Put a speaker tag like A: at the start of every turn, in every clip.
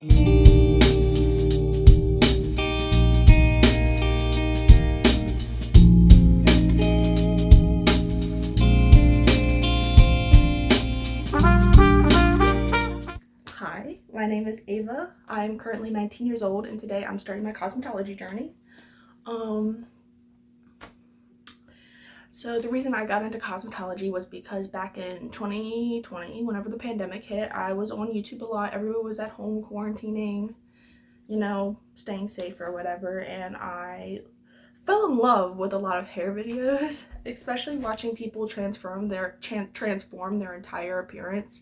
A: Hi, my name is Ava. I'm currently 19 years old and today I'm starting my cosmetology journey. So the reason I got into cosmetology was because back in 2020, whenever the pandemic hit, I was on YouTube a lot. Everyone was at home quarantining, staying safe or whatever, and I fell in love with a lot of hair videos, especially watching people transform their entire appearance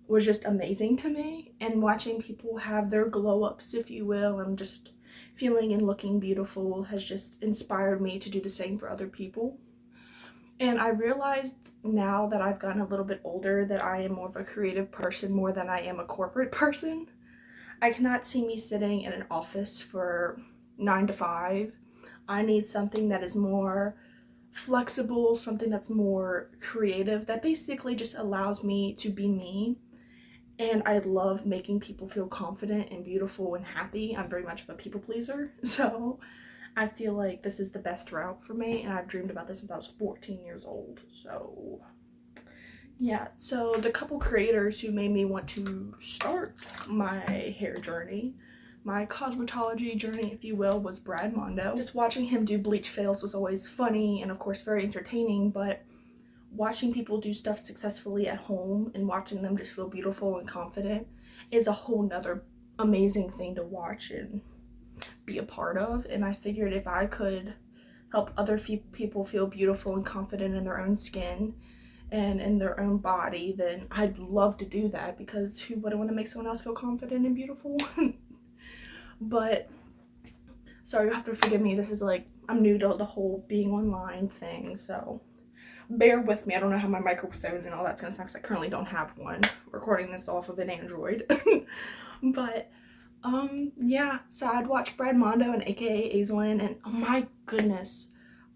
A: was just amazing to me, and watching people have their glow ups, if you will, and just feeling and looking beautiful has just inspired me to do the same for other people. And I realized now that I've gotten a little bit older that I am more of a creative person more than I am a corporate person. I cannot see me sitting in an office for 9 to 5. I need something that is more flexible, something that's more creative, that basically just allows me to be me. And I love making people feel confident and beautiful and happy. I'm very much of a people pleaser, so I feel like this is the best route for me, and I've dreamed about this since I was 14 years old. So yeah, so the couple creators who made me want to start my hair journey, my cosmetology journey, if you will, was Brad Mondo. Just watching him do bleach fails was always funny and of course very entertaining, but watching people do stuff successfully at home and watching them just feel beautiful and confident is a whole nother amazing thing to watch and be a part of. And I figured if I could help other people feel beautiful and confident in their own skin and in their own body, then I'd love to do that, because who wouldn't want to make someone else feel confident and beautiful? But sorry, you have to forgive me, this is like, I'm new to the whole being online thing, so bear with me. I don't know how my microphone and all that's gonna sound because I currently don't have one. Recording this off of an Android. But yeah, so I'd watch Brad Mondo and aka Aislinn, and oh my goodness,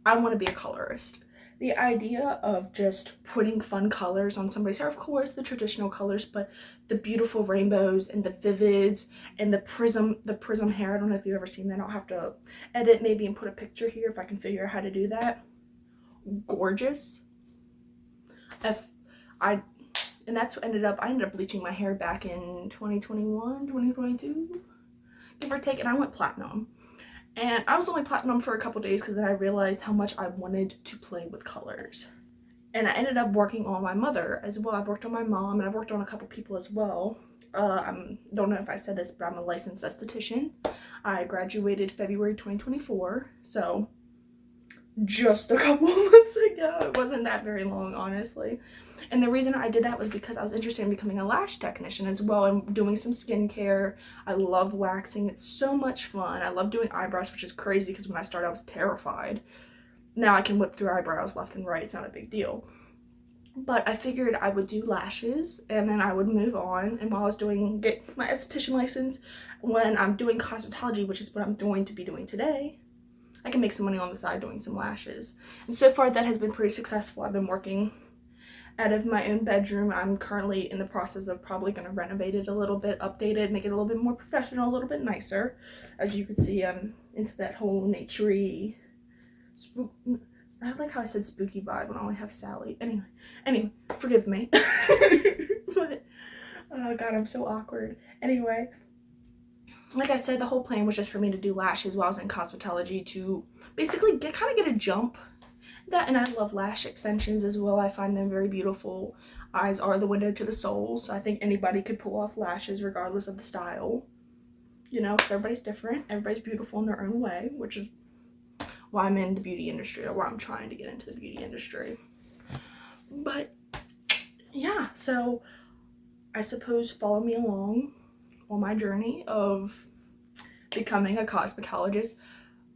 A: I want to be a colorist. The idea of just putting fun colors on somebody's hair, of course the traditional colors, but the beautiful rainbows and the vivids and the prism hair. I don't know if you've ever seen that. I'll have to edit maybe and put a picture here if I can figure out how to do that. Gorgeous. And that's what I ended up bleaching my hair back in 2021, 2022, give or take, and I went platinum. And I was only platinum for a couple days because then I realized how much I wanted to play with colors. And I ended up working on my mother as well. I've worked on my mom and I've worked on a couple people as well. I don't know if I said this, but I'm a licensed esthetician. I graduated February 2024, so just a couple months ago. It wasn't that very long, honestly. And the reason I did that was because I was interested in becoming a lash technician as well and doing some skincare. I love waxing. It's so much fun. I love doing eyebrows, which is crazy because when I started I was terrified. Now I can whip through eyebrows left and right. It's not a big deal. But I figured I would do lashes and then I would move on. And while I was get my esthetician license, when I'm doing cosmetology, which is what I'm going to be doing today, I can make some money on the side doing some lashes. And so far that has been pretty successful. I've been working out of my own bedroom. I'm currently in the process of probably going to renovate it a little bit, update it, make it a little bit more professional, a little bit nicer. As you can see, I'm into that whole naturey I like how I said spooky vibe when I only have Sally. Anyway, forgive me. But oh god, I'm so awkward. Anyway, like I said, the whole plan was just for me to do lashes while I was in cosmetology to basically get a jump. That, and I love lash extensions as well. I find them very beautiful. Eyes are the window to the soul, so I think anybody could pull off lashes regardless of the style. Because everybody's different. Everybody's beautiful in their own way, which is why I'm in the beauty industry, or why I'm trying to get into the beauty industry. But yeah, so I suppose follow me along on my journey of becoming a cosmetologist.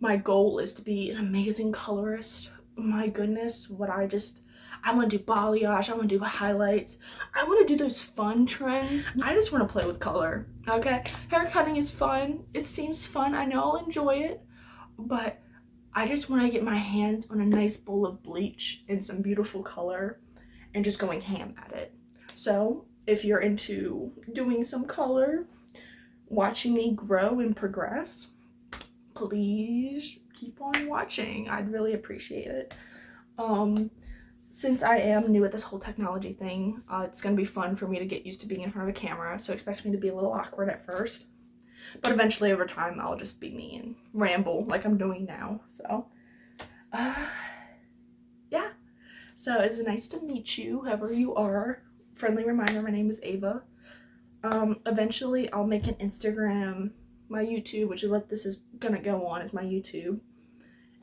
A: My goal is to be an amazing colorist. My goodness, I want to do balayage, I want to do highlights, I want to do those fun trends. I just want to play with color, okay? Hair cutting is fun. It seems fun. I know I'll enjoy it, but I just want to get my hands on a nice bowl of bleach and some beautiful color and just going ham at it. So if you're into doing some color, watching me grow and progress, please keep on watching. I'd really appreciate it. Since I am new at this whole technology thing, it's going to be fun for me to get used to being in front of a camera, so expect me to be a little awkward at first. But eventually, over time, I'll just be me and ramble like I'm doing now. So, yeah. So, it's nice to meet you, whoever you are. Friendly reminder, my name is Ava. Eventually, I'll make an Instagram, my YouTube, which is what this is gonna go on, is my YouTube.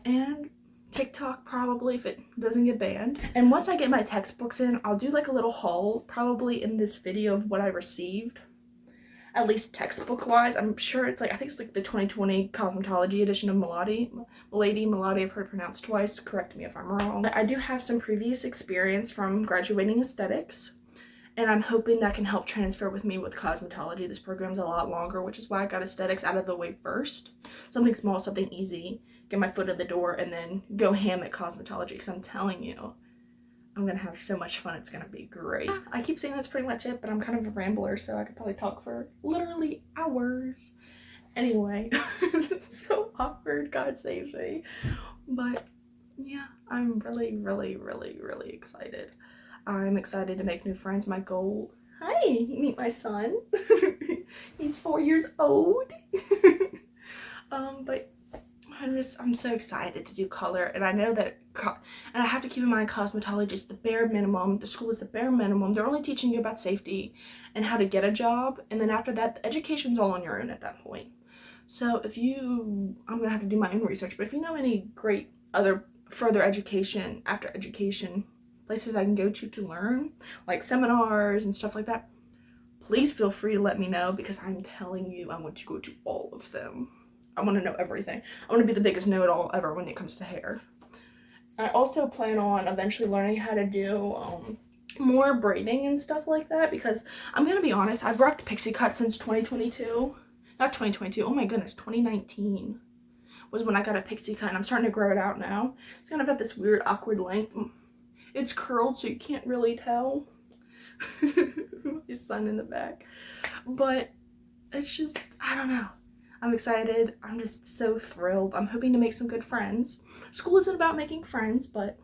A: And TikTok, probably, if it doesn't get banned. And once I get my textbooks in, I'll do like a little haul, probably in this video, of what I received. At least textbook wise. I'm sure it's like, I think it's like the 2020 Cosmetology edition of Balayge, I've heard pronounced twice, correct me if I'm wrong. But I do have some previous experience from graduating aesthetics, and I'm hoping that can help transfer with me with cosmetology. This program's a lot longer, which is why I got aesthetics out of the way first. Something small, something easy, get my foot in the door, and then go ham at cosmetology, because I'm telling you, I'm gonna have so much fun. It's gonna be great. I keep saying that's pretty much it, but I'm kind of a rambler, so I could probably talk for literally hours. Anyway, so awkward, God save me. But yeah, I'm really, really, really, really excited. I'm excited to make new friends. My goal, hi, meet my son. He's 4 years old. But I'm so excited to do color, and I know that, and I have to keep in mind, cosmetology is the bare minimum. The school is the bare minimum. They're only teaching you about safety and how to get a job, and then after that, the education's all on your own at that point. So I'm gonna have to do my own research, but if you know any great other further education, after education, places I can go to learn, like seminars and stuff like that, please feel free to let me know, because I'm telling you, I want to go to all of them. I want to know everything. I want to be the biggest know-it-all ever when it comes to hair. I also plan on eventually learning how to do more braiding and stuff like that, because I'm going to be honest, I've rocked pixie cut since 2022. Not 2022, oh my goodness, 2019 was when I got a pixie cut, and I'm starting to grow it out now. It's kind of at this weird, awkward length. It's curled, so you can't really tell. His son in the back. But it's just, I don't know. I'm excited. I'm just so thrilled. I'm hoping to make some good friends. School isn't about making friends, but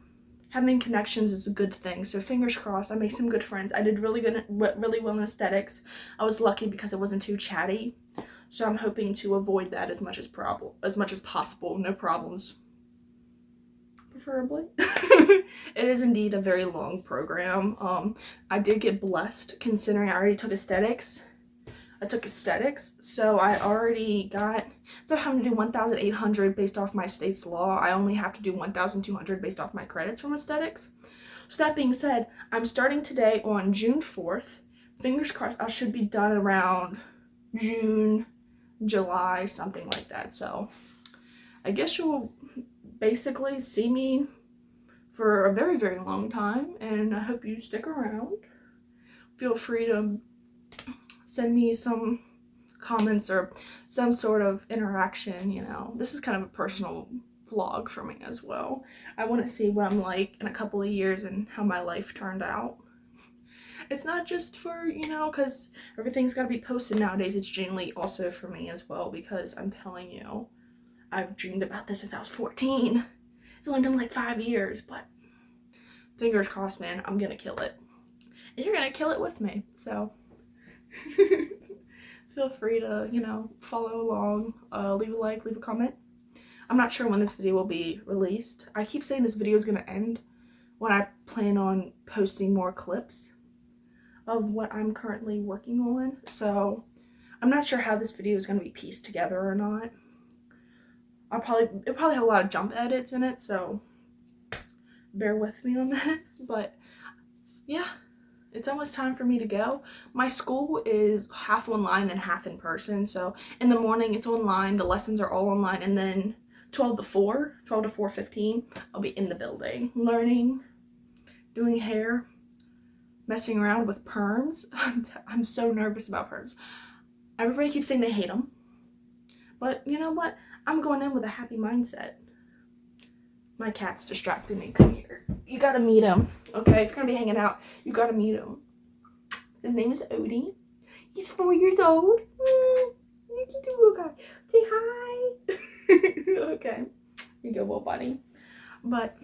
A: having connections is a good thing. So fingers crossed, I make some good friends. I did really well in aesthetics. I was lucky because it wasn't too chatty. So I'm hoping to avoid that as much as possible. No problems. Preferably. It is indeed a very long program. I did get blessed, considering I already took aesthetics. So I already got, instead of having to do 1,800 based off my state's law, I only have to do 1,200 based off my credits from aesthetics. So that being said, I'm starting today on June 4th. Fingers crossed, I should be done around June, July, something like that. So I guess you'll basically see me for a very, very long time, and I hope you stick around. Feel free to send me some comments or some sort of interaction, you know. This is kind of a personal vlog for me as well. I want to see what I'm like in a couple of years and how my life turned out. It's not just for, you know, because everything's got to be posted nowadays. It's genuinely also for me as well, because I'm telling you, I've dreamed about this since I was 14. It's only been like 5 years, but fingers crossed, man, I'm gonna kill it. And you're gonna kill it with me, so feel free to, you know, follow along, leave a like, leave a comment. I'm not sure when this video will be released. I keep saying this video is gonna end when I plan on posting more clips of what I'm currently working on, so I'm not sure how this video is gonna be pieced together or not. It'll probably have a lot of jump edits in it, so bear with me on that. But yeah, it's almost time for me to go. My school is half online and half in person, so in the morning it's online, the lessons are all online, and then 12 to 4:15, I'll be in the building learning, doing hair, messing around with perms. I'm so nervous about perms. Everybody keeps saying they hate them, but you know what? I'm going in with a happy mindset. My cat's distracting me. Come here. You gotta meet him, okay? If you're gonna be hanging out, you gotta meet him. His name is Odie. He's 4 years old. go, Will Bunny. But,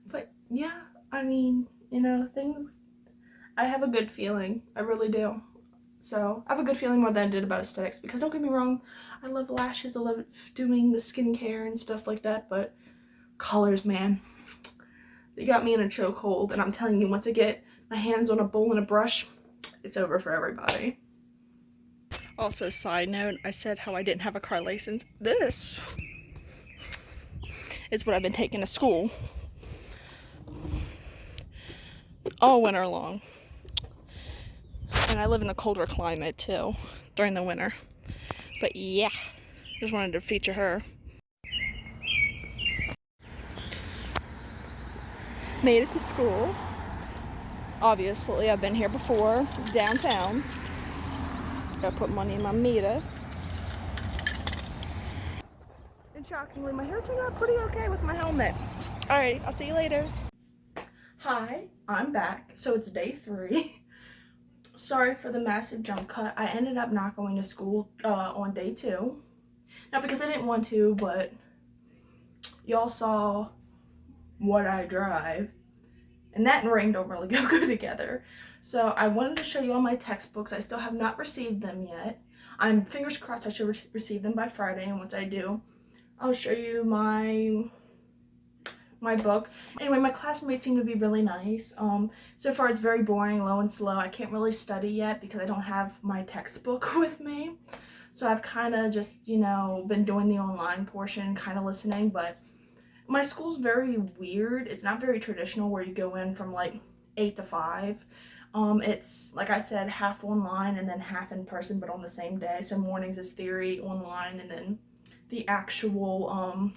A: but yeah, I mean, you know, I have a good feeling. I really do. So I have a good feeling more than I did about aesthetics, because don't get me wrong, I love lashes, I love doing the skincare and stuff like that, but colors, man, they got me in a chokehold, and I'm telling you, once I get my hands on a bowl and a brush, it's over for everybody. Also, side note, I said how I didn't have a car license. This is what I've been taking to school all winter long. And I live in a colder climate too during the winter. But yeah, just wanted to feature her. Made it to school. Obviously, I've been here before, downtown. Gotta put money in my meter. And shockingly, my hair turned out pretty okay with my helmet. Alright, I'll see you later. Hi, I'm back. So it's day 3. Sorry for the massive jump cut. I ended up not going to school on day 2. Not because I didn't want to, but y'all saw what I drive. And that and rain don't really go good together. So I wanted to show you all my textbooks. I still have not received them yet. I'm fingers crossed I should receive them by Friday, and once I do, I'll show you my book. Anyway, my classmates seem to be really nice. So far it's very boring, low and slow. I can't really study yet because I don't have my textbook with me. So I've kind of just, you know, been doing the online portion, kind of listening, but my school's very weird. It's not very traditional where you go in from like 8 to 5. It's, like I said, half online and then half in person, but on the same day. So mornings is theory, online, and then the actual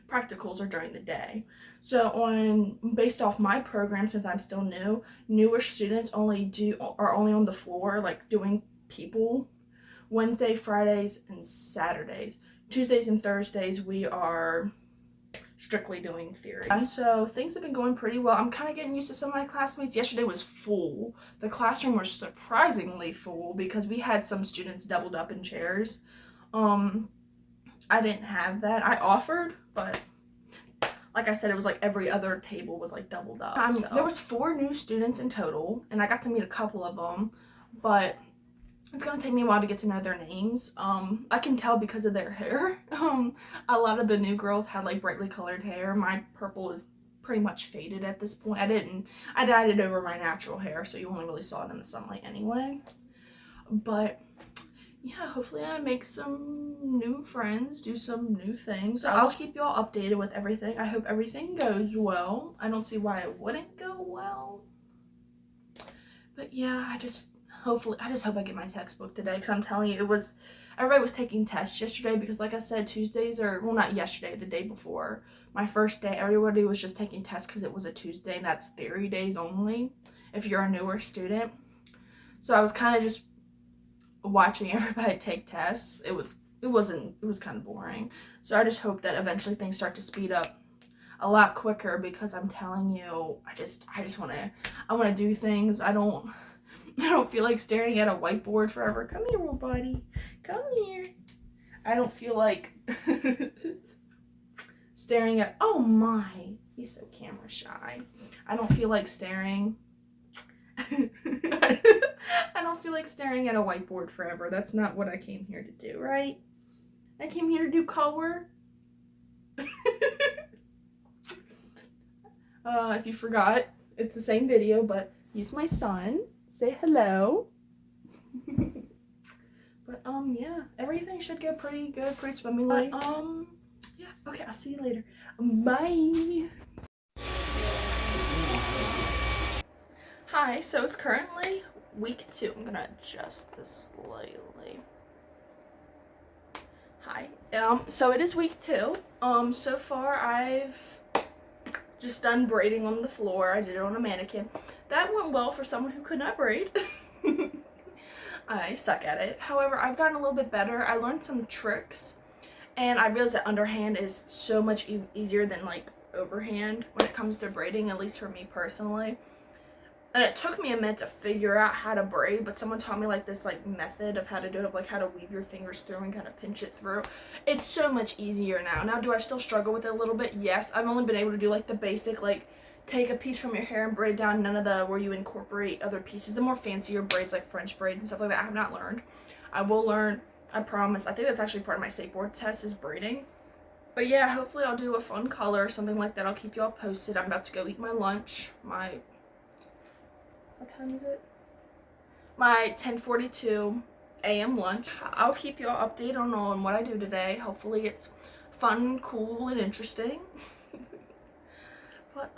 A: practicals are during the day. So based off my program, since I'm still new, newer students are only on the floor, like doing people Wednesday, Fridays, and Saturdays. Tuesdays and Thursdays we are strictly doing theory. So things have been going pretty well. I'm kind of getting used to some of my classmates. Yesterday was full. The classroom was surprisingly full because we had some students doubled up in chairs. I didn't have that. I offered, but like I said, it was like every other table was like doubled up. So. There was 4 new students in total, and I got to meet a couple of them, but it's gonna take me a while to get to know their names. I can tell because of their hair. A lot of the new girls had like brightly colored hair. My purple is pretty much faded at this point. I dyed it over my natural hair, so you only really saw it in the sunlight anyway. But yeah, hopefully I make some new friends, do some new things. So I'll keep you all updated with everything. I hope everything goes well. I don't see why it wouldn't go well. But yeah, I just hope I get my textbook today, because I'm telling you, everybody was taking tests yesterday because, like I said, not yesterday, the day before, my first day, everybody was just taking tests because it was a Tuesday, and that's theory days only if you're a newer student. So I was kind of just watching everybody take tests. It was kind of boring. So I just hope that eventually things start to speed up a lot quicker, because I'm telling you, I want to do things. I don't feel like staring at a whiteboard forever. Come here, little buddy. Come here. I don't feel like staring at, oh my, he's so camera shy. I don't feel like staring. I don't feel like staring at a whiteboard forever. That's not what I came here to do, right? I came here to do color. If you forgot, it's the same video, but he's my son. Say hello. But yeah, everything should go pretty good, pretty swimmingly. But, yeah, okay, I'll see you later. Bye. Hi, so it's currently week 2. I'm gonna adjust this slightly. Hi. So it is week 2. So far I've just done braiding on the floor. I did it on a mannequin. That went well for someone who could not braid. I suck at it. However, I've gotten a little bit better. I learned some tricks, and I realized that underhand is so much easier than like overhand when it comes to braiding, at least for me personally. And it took me a minute to figure out how to braid, but someone taught me like this like method of how to do it, of like how to weave your fingers through and kind of pinch it through. It's so much easier now. Now, do I still struggle with it a little bit? Yes. I've only been able to do like the basic, like take a piece from your hair and braid down, none of the where you incorporate other pieces. The more fancier braids like French braids and stuff like that, I have not learned. I will learn, I promise. I think that's actually part of my state board test is braiding. But yeah, hopefully I'll do a fun color or something like that. I'll keep you all posted. I'm about to go eat my lunch. What time is it? My 10:42 a.m. lunch. I'll keep you all updated on what I do today. Hopefully it's fun, cool, and interesting. But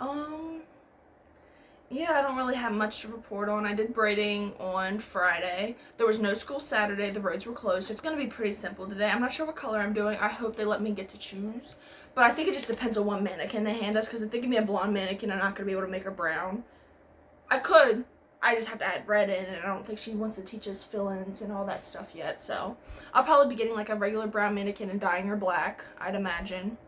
A: yeah, I don't really have much to report on. I did braiding on Friday. There was no school Saturday. The roads were closed, so it's going to be pretty simple today. I'm not sure what color I'm doing. I hope they let me get to choose. But I think it just depends on what mannequin they hand us, because if they give me a blonde mannequin, I'm not going to be able to make her brown. I could. I just have to add red in, and I don't think she wants to teach us fill-ins and all that stuff yet. So I'll probably be getting like a regular brown mannequin and dyeing her black, I'd imagine.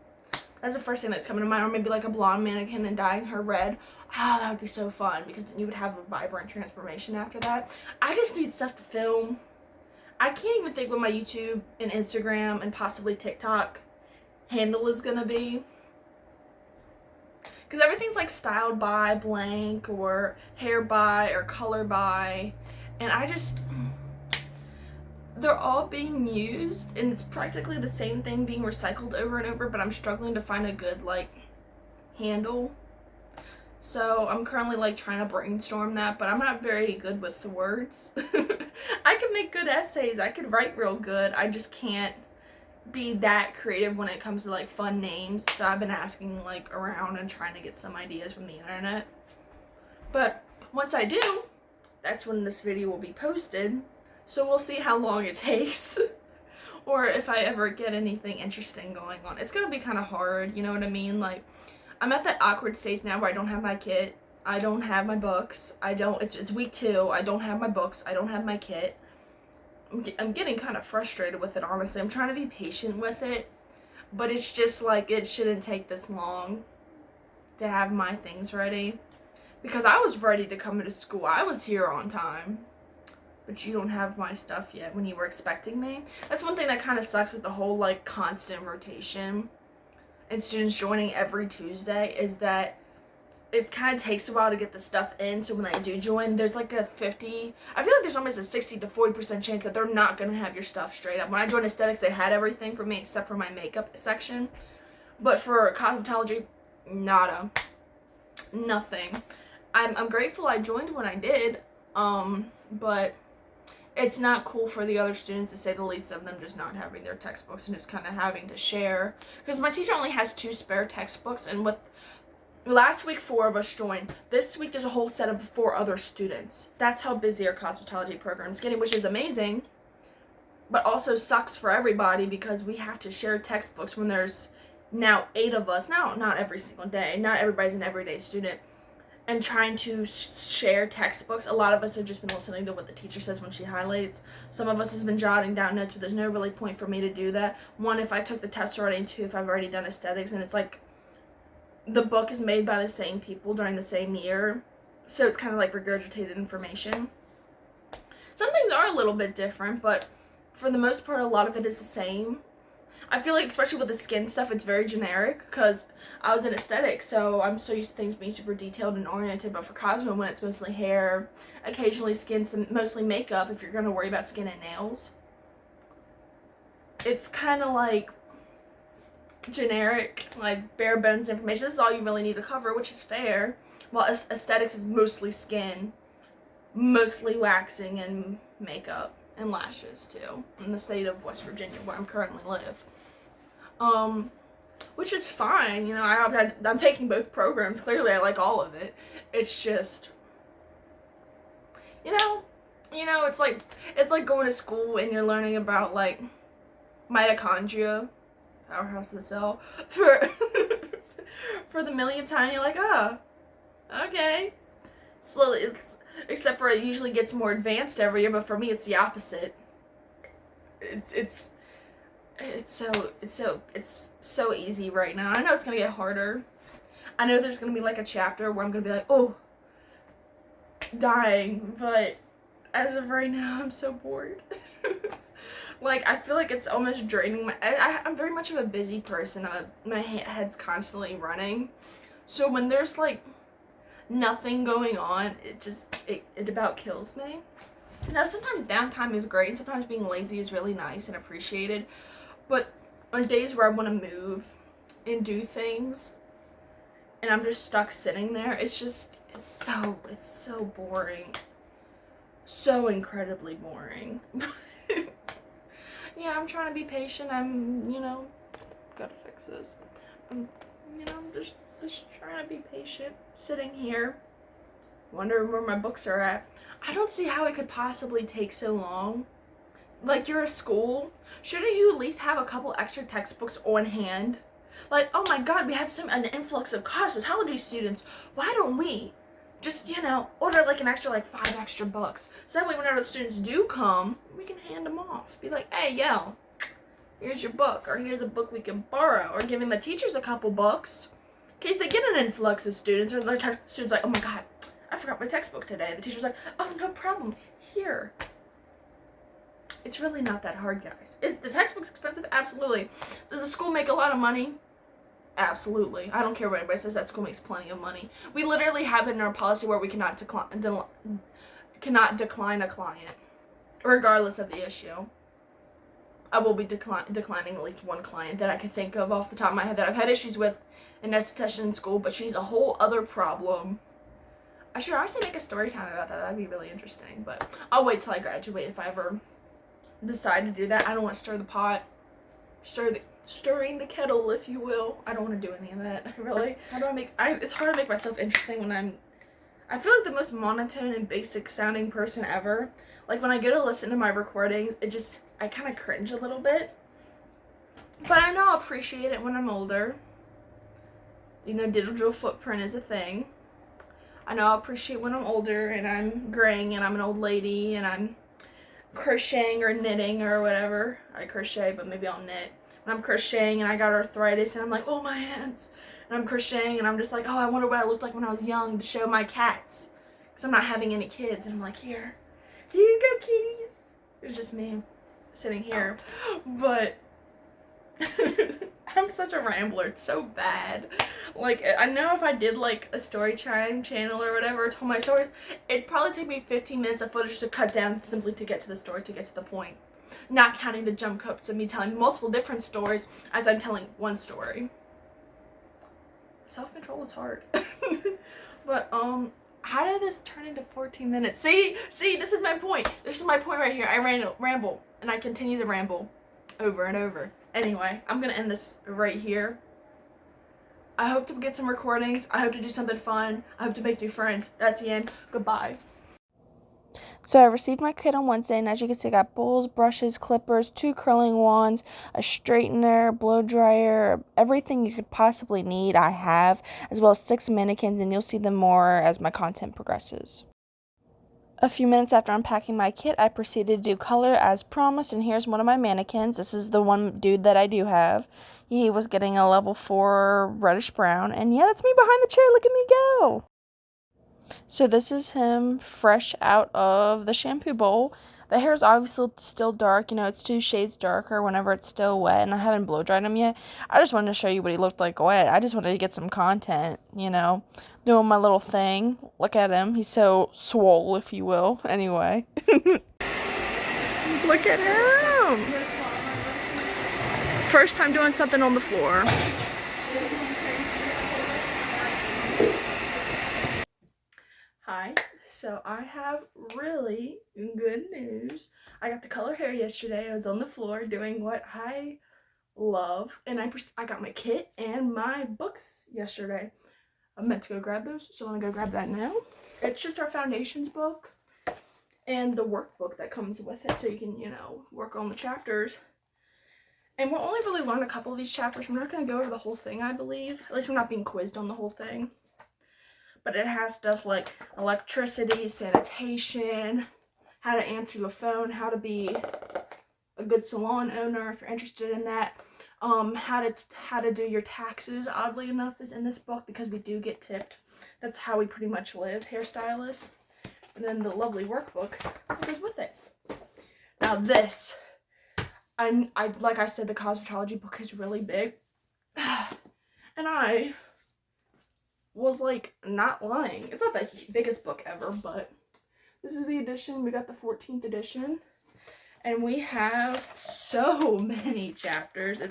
A: That's the first thing that's coming to mind. Or maybe like a blonde mannequin and dyeing her red. Oh, that would be so fun, because you would have a vibrant transformation after that. I just need stuff to film. I can't even think what my YouTube and Instagram and possibly TikTok handle is going to be. Because everything's like styled by blank or hair by or color by. And they're all being used, and it's practically the same thing being recycled over and over, but I'm struggling to find a good like handle. So I'm currently like trying to brainstorm that, but I'm not very good with the words. I can make good essays, I can write real good, I just can't be that creative when it comes to like fun names. So I've been asking like around and trying to get some ideas from the internet. But once I do, that's when this video will be posted. So we'll see how long it takes. Or if I ever get anything interesting going on. It's gonna be kind of hard, you know what I mean? Like, I'm at that awkward stage now where I don't have my kit, I don't have my books, it's week 2, I don't have my books, I don't have my kit. I'm getting kind of frustrated with it, honestly. I'm trying to be patient with it, but it's just like, it shouldn't take this long to have my things ready. Because I was ready to come into school, I was here on time. But you don't have my stuff yet when you were expecting me. That's one thing that kind of sucks with the whole like constant rotation and students joining every Tuesday, is that it kind of takes a while to get the stuff in. So when they do join, there's like I feel like there's almost a 60 to 40% chance that they're not going to have your stuff straight up. When I joined aesthetics, they had everything for me except for my makeup section. But for cosmetology, nada. Nothing. I'm grateful I joined when I did, but it's not cool for the other students, to say the least, of them just not having their textbooks and just kind of having to share. Because my teacher only has 2 spare textbooks, and with last week 4 of us joined. This week there's a whole set of 4 other students. That's how busy our cosmetology program is getting, which is amazing, but also sucks for everybody because we have to share textbooks when there's now 8 of us. Now, not every single day. Not everybody's an everyday student. And trying to share textbooks. A lot of us have just been listening to what the teacher says when she highlights. Some of us has been jotting down notes, but there's no really point for me to do that. 1, if I took the test already, and 2, if I've already done aesthetics, and it's like the book is made by the same people during the same year, so it's kind of like regurgitated information. Some things are a little bit different, but for the most part, a lot of it is the same. I feel like, especially with the skin stuff, it's very generic, because I was in aesthetics, so I'm so used to things being super detailed and oriented. But for Cosmo, when it's mostly hair, occasionally skin, mostly makeup, if you're going to worry about skin and nails, it's kind of like generic, like bare bones information. This is all you really need to cover, which is fair. While aesthetics is mostly skin, mostly waxing and makeup and lashes too, in the state of West Virginia where I'm currently live. Which is fine, you know. I'm taking both programs. Clearly, I like all of it. It's just, you know, it's like going to school and you're learning about like mitochondria, powerhouse of the cell, for for the millionth time. You're like, oh, okay. Slowly, except for it usually gets more advanced every year. But for me, it's the opposite. It's so easy right now. I know it's gonna get harder. I know there's gonna be like a chapter where I'm gonna be like, oh, dying, but as of right now, I'm so bored. Like, I feel like it's almost draining I'm very much of a busy person. My head's constantly running. So when there's, like, nothing going on, it about kills me. Now, sometimes downtime is great, and sometimes being lazy is really nice and appreciated. But on days where I want to move and do things, and I'm just stuck sitting there, it's so boring. So incredibly boring. Yeah, I'm trying to be patient. I'm, gotta fix this. I'm just trying to be patient. Sitting here, wondering where my books are at. I don't see how it could possibly take so long. Like, you're a school. Shouldn't you at least have a couple extra textbooks on hand? Like, oh my god, we have an influx of cosmetology students. Why don't we just, order like an extra, like 5 extra books? So that way whenever the students do come, we can hand them off. Be like, hey, yo, here's your book, or here's a book we can borrow, or giving the teachers a couple books in case they get an influx of students, or their students like, oh my god, I forgot my textbook today. The teacher's like, oh, no problem, here. It's really not that hard, guys. Is the textbooks expensive? Absolutely. Does the school make a lot of money? Absolutely. I don't care what anybody says, that school makes plenty of money. We literally have it in our policy where we cannot decline a client, regardless of the issue. I will be declining at least one client that I can think of off the top of my head that I've had issues with in esthetician in school, but she's a whole other problem. I should actually make a story time about that. That'd be really interesting, but I'll wait till I graduate if I ever decide to do that. I don't want to stir the pot, stirring the kettle, if you will. I don't want to do any of that, really. How do it's hard to make myself interesting when I feel like the most monotone and basic sounding person ever. Like, when I go to listen to my recordings, I kind of cringe a little bit. But I know I'll appreciate it when I'm older. Digital footprint is a thing. I know I'll appreciate when I'm older and I'm graying and I'm an old lady and I'm crocheting or knitting or whatever. I crochet, but maybe I'll knit. When I'm crocheting and I got arthritis and I'm like, oh, my hands. And I'm crocheting and I'm just like, oh, I wonder what I looked like when I was young to show my cats. Because I'm not having any kids. And I'm like, here you go, kitties. It's just me sitting here. But I'm such a rambler. It's so bad. Like, I know if I did, like, a story time channel or whatever, told my story, it'd probably take me 15 minutes of footage to cut down simply to get to the story, to get to the point. Not counting the jump cuts of me telling multiple different stories as I'm telling one story. Self-control is hard. But, how did this turn into 14 minutes? See, this is my point. This is my point right here. I ramble, and I continue to ramble over and over. Anyway, I'm gonna end this right here. I hope to get some recordings. I hope to do something fun. I hope to make new friends. That's the end. Goodbye. So I received my kit on Wednesday, and as you can see, I got bowls, brushes, clippers, 2 curling wands, a straightener, blow dryer, everything you could possibly need I have, as well as 6 mannequins, and you'll see them more as my content progresses. A few minutes after unpacking my kit, I proceeded to do color as promised, and here's one of my mannequins. This is the one dude that I do have. He was getting a level 4 reddish brown, and yeah, that's me behind the chair. Look at me go! So this is him fresh out of the shampoo bowl. The hair is obviously still dark. It's 2 shades darker whenever it's still wet, and I haven't blow dried him yet. I just wanted to show you what he looked like wet. I just wanted to get some content, doing my little thing. Look at him. He's so swole, if you will. Anyway. Look at him. First time doing something on the floor. Hi, so I have really good news. I got to color hair yesterday. I was on the floor doing what I love, and I got my kit and my books yesterday. I meant to go grab those, so I'm gonna go grab that now. It's just our foundations book and the workbook that comes with it, so you can, work on the chapters. And we'll only really learn a couple of these chapters. We're not gonna go over the whole thing, I believe. At least we're not being quizzed on the whole thing. But it has stuff like electricity, sanitation, how to answer the phone, how to be a good salon owner if you're interested in that. How to do your taxes, oddly enough, is in this book because we do get tipped. That's how we pretty much live, hairstylists. And then the lovely workbook that goes with it. Now this, I like I said, the cosmetology book is really big. And I was like not lying. It's not the biggest book ever, but this is the edition. We got the 14th edition. And we have so many chapters.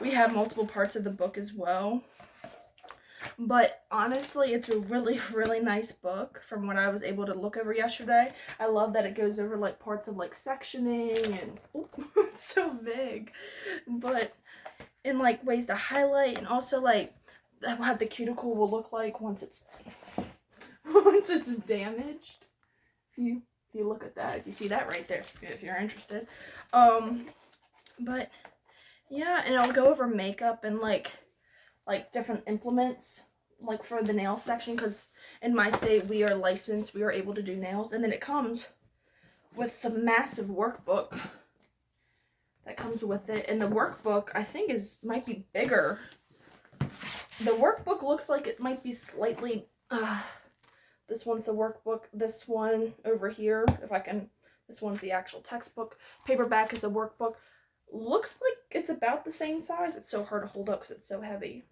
A: We have multiple parts of the book as well. But honestly, it's a really, really nice book from what I was able to look over yesterday. I love that it goes over like parts of like sectioning and it's so big. But in like ways to highlight, and also like what the cuticle will look like once it's damaged. If you look at that, if you see that right there, if you're interested. But yeah, and I'll go over makeup and like different implements like for the nail section, because in my state we are licensed, we are able to do nails. And then it comes with the massive workbook that comes with it, and the workbook I think might be bigger. The workbook looks like it might be slightly this one's the workbook, this one over here, this one's the actual textbook. Paperback is the workbook. Looks like it's about the same size. It's so hard to hold up because it's so heavy.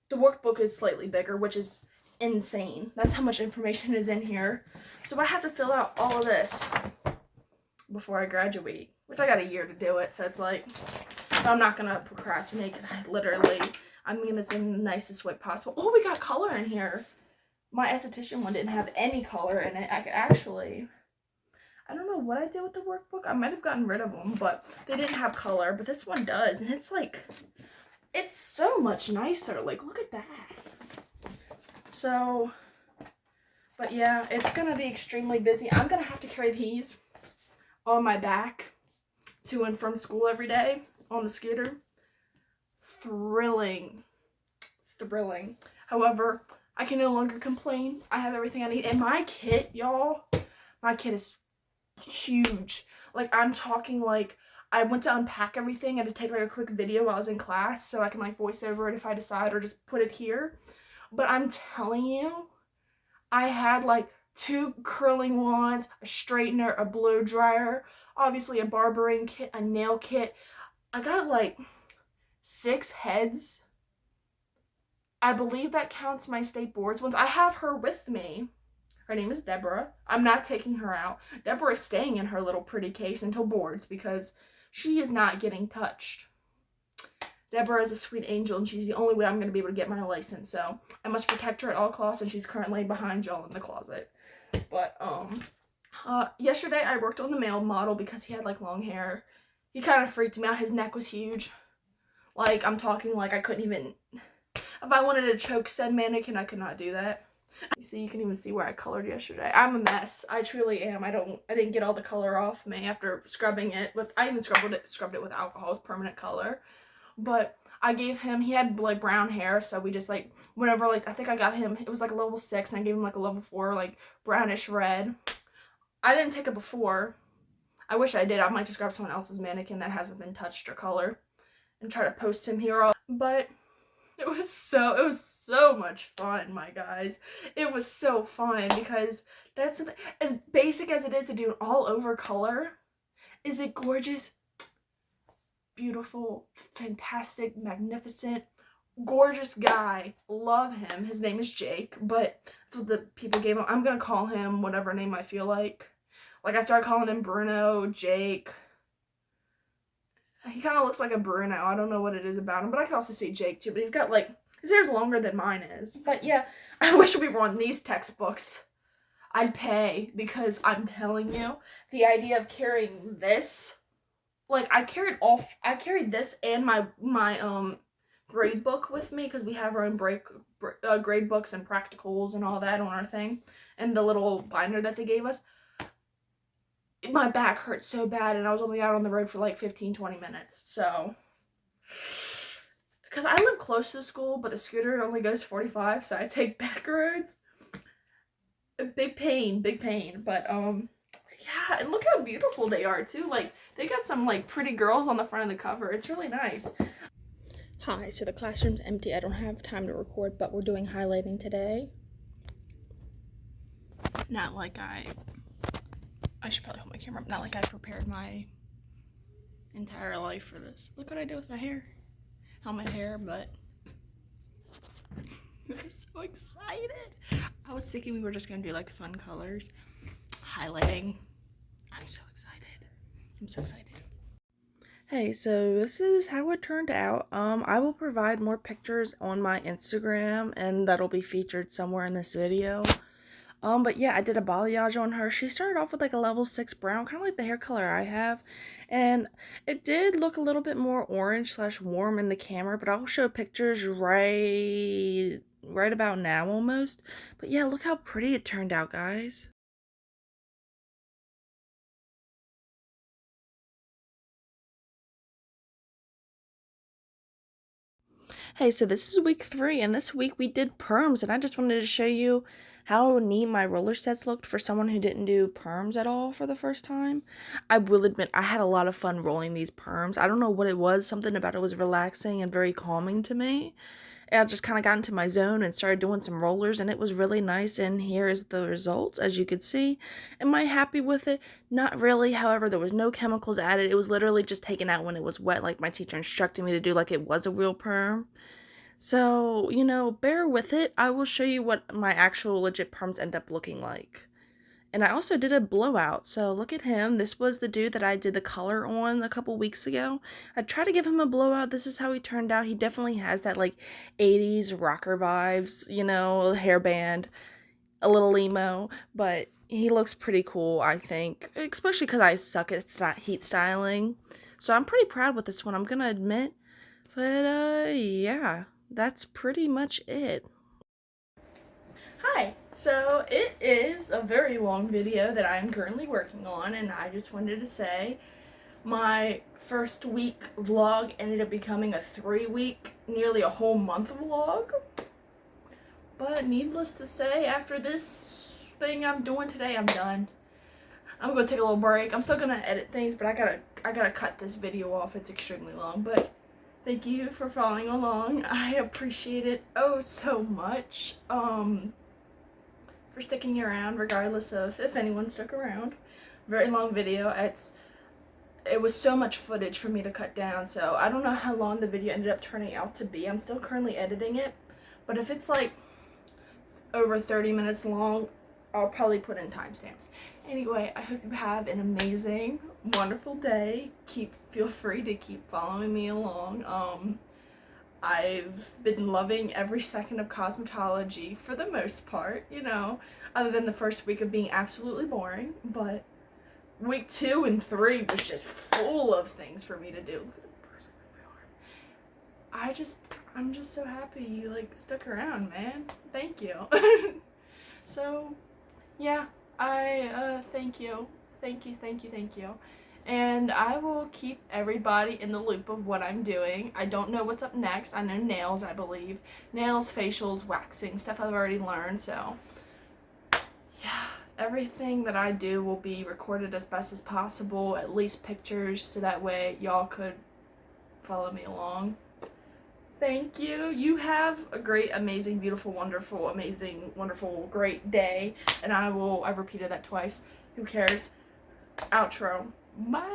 A: The workbook is slightly bigger, which is insane. That's how much information is in here. So I have to fill out all of this before I graduate, which I got a year to do it. So it's like, I'm not going to procrastinate because I mean this in the nicest way possible. Oh, we got color in here. My esthetician one didn't have any color in it. I could actually, I don't know what I did with the workbook. I might have gotten rid of them, but they didn't have color. But this one does, and it's like, it's so much nicer. Like, look at that. So, but yeah, it's going to be extremely busy. I'm going to have to carry these on my back to and from school every day on the scooter. Thrilling. However, I can no longer complain. I have everything I need. And my kit, y'all, my kit is huge. Like, I'm talking like, I went to unpack everything and to take like a quick video while I was in class so I can like voice over it if I decide, or just put it here. But I'm telling you, I had like 2 curling wands, a straightener, a blow dryer, obviously a barbering kit, a nail kit. I got like 6 heads. I believe that counts my state boards ones. I have her with me. Her name is Deborah. I'm not taking her out. Deborah is staying in her little pretty case until boards because she is not getting touched. Deborah is a sweet angel, and she's the only way I'm going to be able to get my license. So I must protect her at all costs, and she's currently behind y'all in the closet. But yesterday I worked on the male model because he had like long hair. He kind of freaked me out. His neck was huge. Like, I'm talking like I couldn't even, if I wanted to choke said mannequin, I could not do that. You see, you can even see where I colored yesterday. I'm a mess. I truly am. I didn't get all the color off me after scrubbing it. I even scrubbed it with alcohol. It's permanent color. But I gave him, he had like brown hair, so we just like, whenever like, I think I got him, it was like a level 6, and I gave him like a level 4, like brownish red. I didn't take it before. I wish I did. I might just grab someone else's mannequin that hasn't been touched or colored and try to post him here. But it was so much fun, my guys. It was so fun because that's as basic as it is to do an all over color. Is it gorgeous? Beautiful, fantastic, magnificent, gorgeous guy. Love him. His name is Jake, but that's what the people gave him. I'm gonna call him whatever name I feel like. Like, I started calling him Bruno, Jake. He kind of looks like a Bruno. I don't know what it is about him, but I can also say Jake too. But he's got like, his hair's longer than mine is. But yeah, I wish we were on these textbooks. I'd pay, because I'm telling you, the idea of carrying this, like, I carried this and my grade book with me, because we have our own grade books and practicals and all that on our thing, and the little binder that they gave us. My back hurt so bad, and I was only out on the road for like 15-20 minutes. So, because I live close to the school, but the scooter only goes 45, so I take back roads. Big pain, but yeah, and look how beautiful they are too. Like, they got some like pretty girls on the front of the cover. It's really nice. Hi, so the classroom's empty. I don't have time to record, but we're doing highlighting today. Not like I should probably hold my camera up. Not like I prepared my entire life for this. Look what I did with my hair. How my hair, but I'm so excited. I was thinking we were just gonna do like fun colors, highlighting. I'm so excited. I'm so excited. Hey, so this is how it turned out. I will provide more pictures on my Instagram, and that'll be featured somewhere in this video. But yeah, I did a balayage on her. She started off with like a level 6 brown, kind of like the hair color I have. And it did look a little bit more orange / warm in the camera, but I'll show pictures right about now almost. But yeah, look how pretty it turned out, guys. Hey, so this is week 3, and this week we did perms, and I just wanted to show you how neat my roller sets looked for someone who didn't do perms at all for the first time. I will admit, I had a lot of fun rolling these perms. I don't know what it was, something about it was relaxing and very calming to me. I just kind of got into my zone and started doing some rollers, and it was really nice, and here is the results, as you could see. Am I happy with it? Not really. However, there was no chemicals added. It was literally just taken out when it was wet, like my teacher instructed me to do, like it was a real perm. So, bear with it. I will show you what my actual legit perms end up looking like. And I also did a blowout, so look at him. This was the dude that I did the color on a couple weeks ago. I tried to give him a blowout. This is how he turned out. He definitely has that, like, 80s rocker vibes, hairband, a little emo, but he looks pretty cool, I think, especially because I suck at heat styling. So I'm pretty proud with this one, I'm gonna admit. But, yeah, that's pretty much it. Hi, so it is a very long video that I'm currently working on, and I just wanted to say my first week vlog ended up becoming a 3-week, nearly a whole month vlog. But needless to say, after this thing I'm doing today, I'm done. I'm gonna take a little break. I'm still gonna edit things, but I gotta cut this video off. It's extremely long, but thank you for following along. I appreciate it oh so much. For sticking around, regardless of if anyone stuck around. Very long video. It was so much footage for me to cut down, so I don't know how long the video ended up turning out to be. I'm still currently editing it, but if it's like over 30 minutes long, I'll probably put in timestamps. Anyway, I hope you have an amazing, wonderful day. Feel free to keep following me along. I've been loving every second of cosmetology for the most part, other than the first week of being absolutely boring, but week 2 and 3 was just full of things for me to do. Look at the bruise on my arm. I'm just so happy you stuck around, man. Thank you. So, yeah, I thank you. Thank you, thank you, thank you. And I will keep everybody in the loop of what I'm doing. I don't know what's up next. I know nails, I believe. Nails, facials, waxing, stuff I've already learned, so yeah, everything that I do will be recorded as best as possible, at least pictures, so that way y'all could follow me along. Thank you. You have a great, amazing, beautiful, wonderful, amazing, wonderful, great day. And I've repeated that twice. Who cares? Outro. Bye.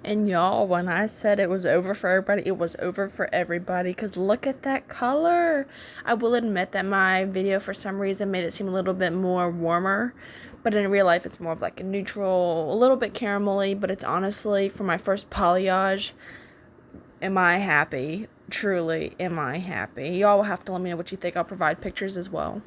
A: And y'all, when I said it was over for everybody, it was over for everybody, because look at that color. I will admit that my video for some reason made it seem a little bit more warmer, but in real life it's more of like a neutral, a little bit caramelly, but it's honestly, for my first balayage, am I happy? Truly, am I happy? Y'all will have to let me know what you think. I'll provide pictures as well.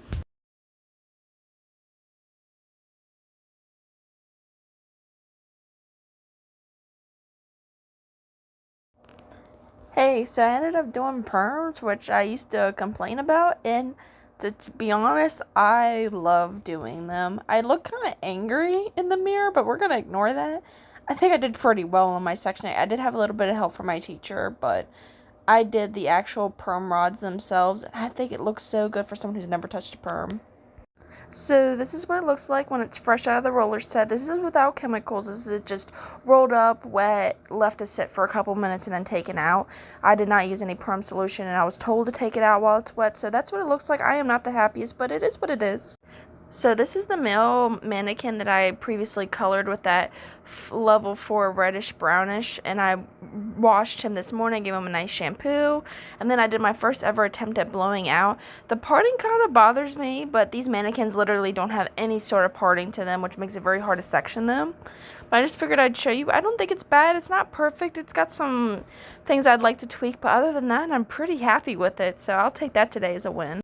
A: Hey, so I ended up doing perms, which I used to complain about, and to be honest, I love doing them. I look kind of angry in the mirror, but we're gonna ignore that. I think I did pretty well in my section. I did have a little bit of help from my teacher, but I did the actual perm rods themselves, and I think it looks so good for someone who's never touched a perm. So this is what it looks like when it's fresh out of the roller set. This is without chemicals. This is just rolled up, wet, left to sit for a couple minutes and then taken out. I did not use any perm solution, and I was told to take it out while it's wet. So that's what it looks like. I am not the happiest, but it is what it is. So this is the male mannequin that I previously colored with that level 4 reddish brownish, and I washed him this morning, gave him a nice shampoo, and then I did my first ever attempt at blowing out. The parting kind of bothers me, but these mannequins literally don't have any sort of parting to them, which makes it very hard to section them. But I just figured I'd show you. I don't think it's bad. It's not perfect. It's got some things I'd like to tweak, but other than that, I'm pretty happy with it, so I'll take that today as a win.